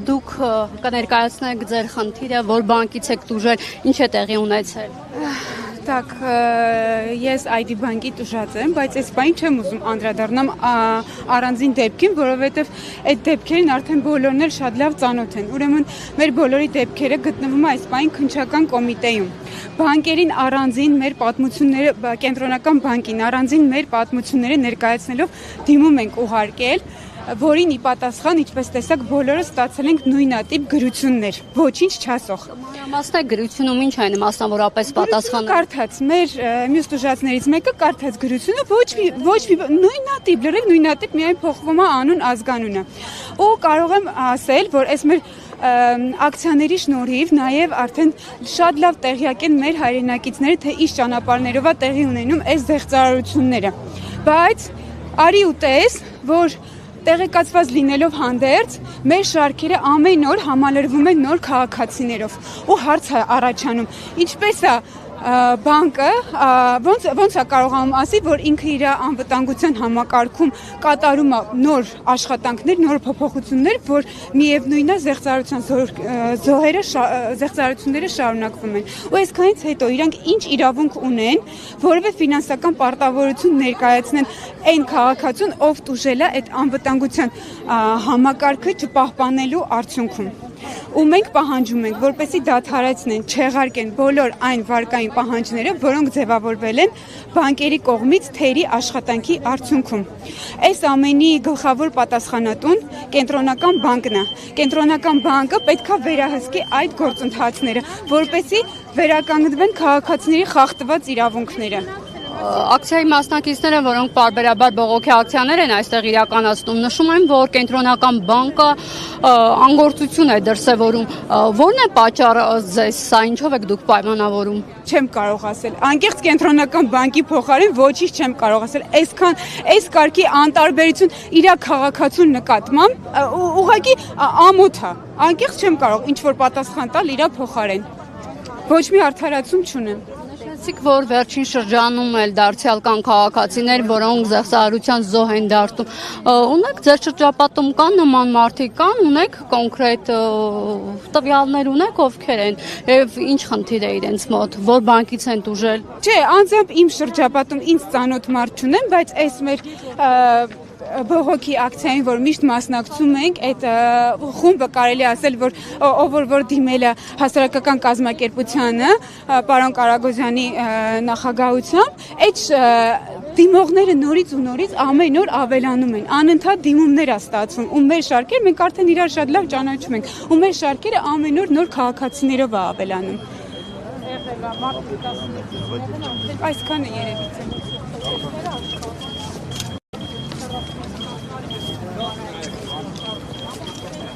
դուք կներկայացնեք ձեր խնդիրը, որ բանկից եք տուժել, ինչ է տեղի ունեցել։ Так, ես ID բանկի տուժած եմ, բայց այս բան չեմ ուզում անդրադառնամ առանձին դեպքին, որովհետև այդ դեպքերին արդեն բոլորն էլ շատ լավ ծանոթ են։ Ուրեմն մեր բոլորի դեպքերը գտնվում է այս բանի քննչական կոմիտեում։ Բանկերին առանձին մեր պատմությունները, կենտրոնական բանկին առանձին մեր պատմությունները ներկայացնելով դիմում ենք ուղարկել, որին ի պատասխան, ինչպես տեսակ, բոլորը ստացել ենք նույնատիպ գրություններ, ոչինչ չասող։ Մասնակ գրությունում ինչ այն մասնավորապես պատասխանը։ Կարդաց մեր մյուս տուժածներից մեկը կարդաց գրությունը, ոչ մի նույնատիպ, լրիվ նույնատիպ, միայն փոխվում է անուն, ազգանունը։ Ու կարող եմ ասել, որ այս մեր ակցիաների շնորհիվ նաև արդեն շատ լավ տեղյակ են մեր հայրենակիցները, թե ինչ ճանապարհներով է տեղի ունենում այս զեղծարարությունները։ Բայց արի ու տես, որ տեղեկացված լինելով հանդերձ, մեր շարքերը ամեն օր համալրվում են նոր քաղաքացիներով ու հարց է առաջանում, ինչպես է բանկը, ոնց է կարողանում ասի, որ ինքը իր անվտանգության համակարգում կատարում է նոր աշխատանքներ, նոր փոփոխություններ, որ միևնույնն է զեղծարությունները շարունակվում են։ Ու այսքանից հետո իրանք ինչ իրավունք ունեն, որևէ ֆինանսական պարտավորություն ներկայացնեն այն քաղաքացուն, ով տուժել է այդ անվտանգության համակարգը չպահպանելու արդյունքում։ Ու մենք պահանջում ենք, որպեսզի դադարեցնեն, չեղարկեն բոլոր այն վարկային պահանջները, որոնք ձևավորվել են բանկերի կողմից թերի աշխատանքի արդյունքում։ Այս ամենի գլխավոր պատասխանատուն կենտրոնական բանկն է։ Կենտրոնական բանկը պետք է վերահսկի այդ գործընթացները, որպեսզի վերականգնվեն քաղաքացիների խախտված իրավունքները։ Ակցիայի մասնակիցները, որոնք պարբերաբար բողոքի ակցիաներ են այստեղ իրականացնում, նշում են, որ կենտրոնական բանկը անգործություն է դրսևորում։ Ո՞րն է պատճառը ձեզ, սա ինչով եք դուք պայմանավորում։ Չեմ կարող ասել։ Անկեղծ կենտրոնական բանկի փոխարեն ոչինչ չեմ կարող ասել։ Այսքան այս կարգի անտարբերություն իր քաղաքացուն նկատմամբ ուղղակի ամոթ է։ Անկեղծ չեմ կարող ինչ որ պատասխան տալ իր փոխարեն։ Ոչ մի արդարացում չունեմ։ Որ վերջին շրջանում էլ դարձյալ կան քաղաքացիներ, որոնք զեղծարարության զոհ են դարձում։ Ունեք ձեր շրջապատում կան նման մարդիկ, կան, ունեք կոնկրետ տվյալներ ունեք, ովքեր են եւ ինչ խնդիր է իրենց մոտ, որ բանկից են տուժել։ Չէ, անձամբ իմ շրջապատում ինձ ծանոթ մարդ չունեմ, բայց այս մեր բողոքի ակցիային, որ միշտ մասնակցում ենք, այդ խումբը կարելի ասել, որ դիմել է հասարակական կազմակերպությանը, պարոն Կարագոզյանի նախագահությամբ, այդ դիմողները նորից ու նորից ամեն օր ավելանում են, անընդհատ դիմումներ է ստացվում, ու մեր շարքերը, մենք արդեն իրար շատ լավ ճանաչում ենք, ու մեր շարքերը ամեն օր նոր քաղաքացիներով է ավելանում։ Այսքանը երևից է։